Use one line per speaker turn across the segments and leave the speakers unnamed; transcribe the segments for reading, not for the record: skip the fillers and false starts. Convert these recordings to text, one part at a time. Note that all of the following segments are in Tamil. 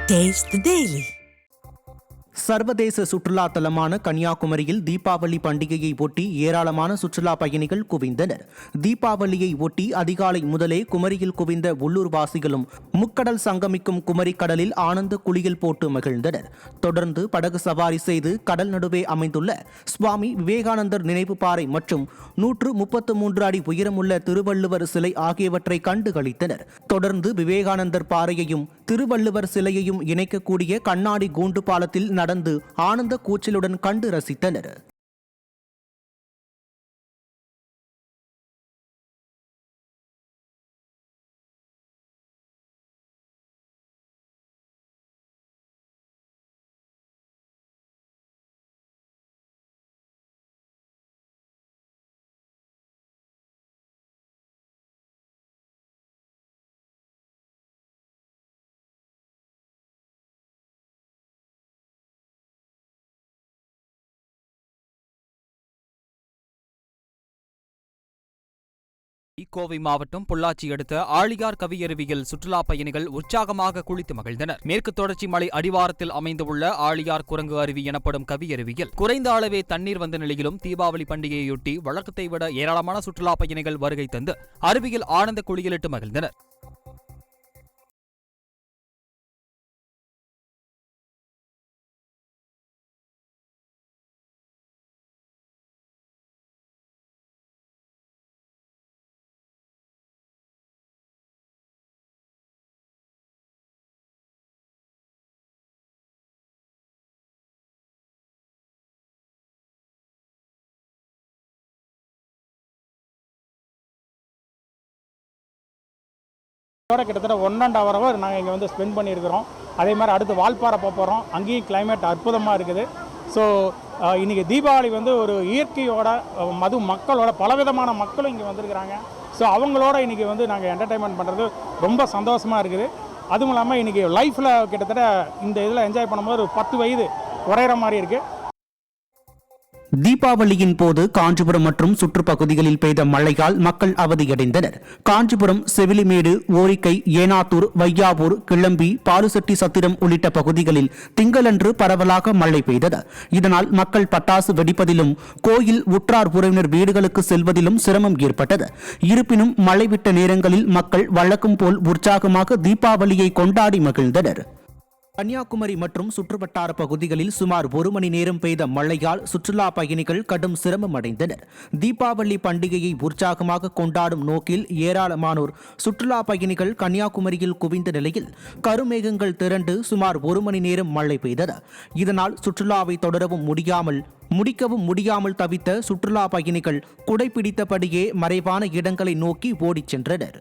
Taste the Daily.
சர்வதேச சுற்றுலா தலமான கன்னியாகுமரியில் தீபாவளி பண்டிகையை ஒட்டி ஏராளமான சுற்றுலா பயணிகள் குவிந்தனர். தீபாவளியை ஒட்டி அதிகாலை முதலே குமரியில் குவிந்த உள்ளூர்வாசிகளும் முக்கடல் சங்கமிக்கும் குமரி கடலில் ஆனந்த குளியல் போட்டு மகிழ்ந்தனர். தொடர்ந்து படகு சவாரி செய்து கடல் நடுவே அமைந்துள்ள சுவாமி விவேகானந்தர் நினைவு பாறை மற்றும் 133 அடி உயரமுள்ள திருவள்ளுவர் சிலை ஆகியவற்றை கண்டு களித்தனர். தொடர்ந்து விவேகானந்தர் பாறையையும் திருவள்ளுவர் சிலையையும் இணைக்கக்கூடிய கண்ணாடி கூண்டு பாலத்தில் நடந்து ஆனந்த கூச்சலுடன் கண்டு ரசித்தனர்.
கோவை மாவட்டம் பொள்ளாச்சி அடுத்த ஆழியார் கவியருவியில் சுற்றுலா பயணிகள் உற்சாகமாக குளித்து மகிழ்ந்தனர். மேற்கு தொடர்ச்சி மலை அடிவாரத்தில் அமைந்துள்ள ஆழியார் குரங்கு அருவி எனப்படும் கவியருவியில் குறைந்த அளவே தண்ணீர் வந்த நிலையிலும் தீபாவளி பண்டிகையொட்டி வழக்கத்தை விட ஏராளமான சுற்றுலா பயணிகள் வருகை தந்து அருவியில் ஆனந்த குளியலிட்டு மகிழ்ந்தனர்.
கிட்டத்தட்ட 1.5 hour நாங்கள் இங்கே வந்து ஸ்பெண்ட் பண்ணியிருக்கிறோம். அதே மாதிரி அடுத்து வால்பாறை போகிறோம். அங்கேயும் கிளைமேட் அற்புதமாக இருக்குது. ஸோ இன்றைக்கி தீபாவளி வந்து ஒரு இயற்கையோட மக்களோட பலவிதமான மக்களும் இங்கே வந்திருக்கிறாங்க. ஸோ அவங்களோட இன்றைக்கி வந்து நாங்கள் என்டர்டைன்மெண்ட் பண்ணுறது ரொம்ப சந்தோஷமாக இருக்குது. அதுவும் இல்லாமல் இன்றைக்கி லைஃப்பில் கிட்டத்தட்ட இந்த இதில் என்ஜாய் பண்ணும்போது ஒரு 10 வயது குறையிற மாதிரி இருக்குது.
தீபாவளியின் போது காஞ்சிபுரம் மற்றும் சுற்றுப்பகுதிகளில் பெய்த மழையால் மக்கள் அவதியடைந்தனர். காஞ்சிபுரம், செவிலிமேடு, ஓரிக்கை, ஏனாத்தூர், வையாவூர், கிளம்பி, பாலுசெட்டி சத்திரம் உள்ளிட்ட பகுதிகளில் திங்களன்று பரவலாக மழை பெய்தது. இதனால் மக்கள் பட்டாசு வெடிப்பதிலும் கோயில் உற்றார் உறவினர் வீடுகளுக்கு செல்வதிலும் சிரமம் ஏற்பட்டது. இருப்பினும் மழை விட்ட நேரங்களில் மக்கள் வழக்கம் போல் உற்சாகமாக தீபாவளியை கொண்டாடி மகிழ்ந்தனர். கன்னியாகுமரி மற்றும் சுற்றுவட்டார பகுதிகளில் சுமார் 1 மணி நேரம் பெய்த மழையால் சுற்றுலா பயணிகள் கடும் சிரமம் அடைந்தனர். தீபாவளி பண்டிகையை உற்சாகமாக கொண்டாடும் நோக்கில் ஏராளமானோர் சுற்றுலா பயணிகள் கன்னியாகுமரியில் குவிந்த நிலையில் கருமேகங்கள் திரண்டு சுமார் 1 மணி நேரம் மழை பெய்தது. இதனால் சுற்றுலாவை தொடரவும் முடிக்கவும் முடியாமல் தவித்த சுற்றுலா பயணிகள் குடைபிடித்தபடியே மறைவான இடங்களை நோக்கி ஓடிச் சென்றனர்.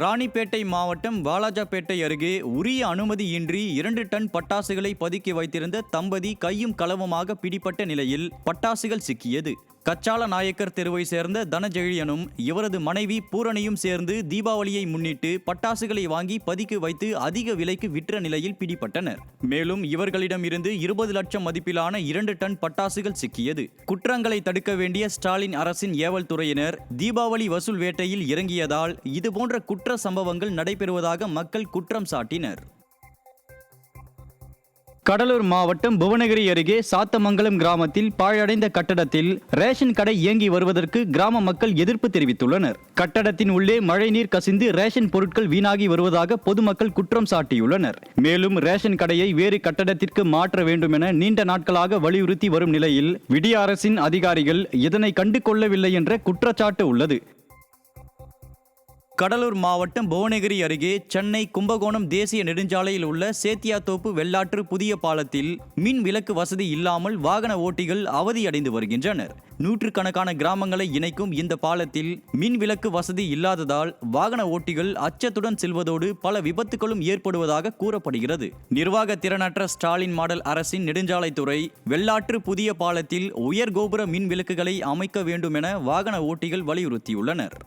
ராணிப்பேட்டை மாவட்டம் வாலாஜாபேட்டை அருகே உரிய அனுமதியின்றி 2 டன் பட்டாசுகளை பதுக்கி வைத்திருந்த தம்பதி கையும் களவுமாக பிடிபட்ட நிலையில் பட்டாசுகள் சிக்கியது. கச்சால நாயக்கர் தெருவை சேர்ந்த தனஜெழியனும் இவரது மனைவி பூரணியும் சேர்ந்து தீபாவளியை முன்னிட்டு பட்டாசுகளை வாங்கி பதுக்கி வைத்து அதிக விலைக்கு விற்ற நிலையில் பிடிபட்டனர். மேலும் இவர்களிடம் இருந்து 20 லட்சம் மதிப்பிலான 2 டன் பட்டாசுகள் சிக்கியது. குற்றங்களை தடுக்க வேண்டிய ஸ்டாலின் அரசின் ஏவல் துறையினர் தீபாவளி வசூல் வேட்டையில் இறங்கியதால் இதுபோன்ற குற்ற சம்பவங்கள் நடைபெறுவதாக மக்கள் குற்றம் சாட்டினர். கடலூர் மாவட்டம் புவனகிரி அருகே சாத்தமங்கலம் கிராமத்தில் பாழடைந்த கட்டடத்தில் ரேஷன் கடை இயங்கி வருவதற்கு கிராம மக்கள் எதிர்ப்பு தெரிவித்துள்ளனர். கட்டடத்தின் உள்ளே மழைநீர் கசிந்து ரேஷன் பொருட்கள் வீணாகி வருவதாக பொதுமக்கள் குற்றம் சாட்டியுள்ளனர். மேலும் ரேஷன் கடையை வேறு கட்டடத்திற்கு மாற்ற வேண்டும் என நீண்ட நாட்களாக வலியுறுத்தி வரும் நிலையில் விடிய அரசின் அதிகாரிகள் இதனை கண்டு கொள்ளவில்லை என்ற குற்றச்சாட்டு உள்ளது. கடலூர் மாவட்டம் புவனகிரி அருகே சென்னை கும்பகோணம் தேசிய நெடுஞ்சாலையில் உள்ள சேத்தியாத்தோப்பு வெள்ளாற்று புதிய பாலத்தில் மின் விளக்கு வசதி இல்லாமல் வாகன ஓட்டிகள் அவதியடைந்து வருகின்றனர். நூற்றுக்கணக்கான கிராமங்களை இணைக்கும் இந்த பாலத்தில் மின் விளக்கு வசதி இல்லாததால் வாகன ஓட்டிகள் அச்சத்துடன் செல்வதோடு பல விபத்துகளும் ஏற்படுவதாக கூறப்படுகிறது. நிர்வாக திறனற்ற ஸ்டாலின் மாடல் அரசின் நெடுஞ்சாலைத்துறை வெள்ளாற்று புதிய பாலத்தில் உயர் கோபுர மின் விளக்குகளை அமைக்க வேண்டும் என வாகன ஓட்டிகள் வலியுறுத்தியுள்ளனர்.